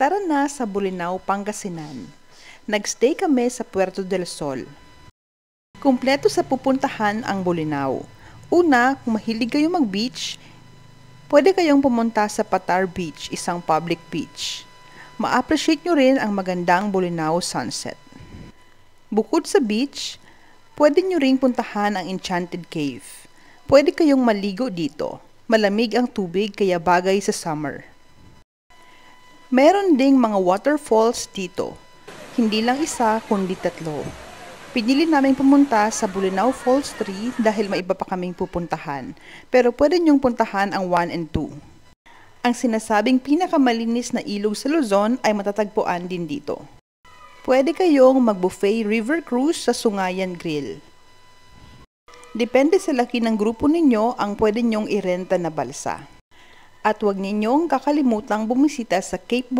Tara na sa Bolinao, Pangasinan. Nagstay kami sa Puerto del Sol. Kumpleto sa pupuntahan ang Bolinao. Una, kung mahilig kayo mag-beach, pwede kayong pumunta sa Patar Beach, isang public beach. Ma-appreciate nyo rin ang magandang Bolinao sunset. Bukod sa beach, pwede nyo ring puntahan ang Enchanted Cave. Pwede kayong maligo dito. Malamig ang tubig kaya bagay sa summer. Meron ding mga waterfalls dito. Hindi lang isa kundi 3. Pinili naming pumunta sa Bolinao Falls 3 dahil may iba pa kaming pupuntahan. Pero pwede nyong puntahan ang 1 and 2. Ang sinasabing pinakamalinis na ilog sa Luzon ay matatagpuan din dito. Pwede kayong mag-buffet river cruise sa Sungayan Grill. Depende sa laki ng grupo ninyo ang pwede nyong irenta na balsa. At huwag ninyong kakalimutang bumisita sa Cape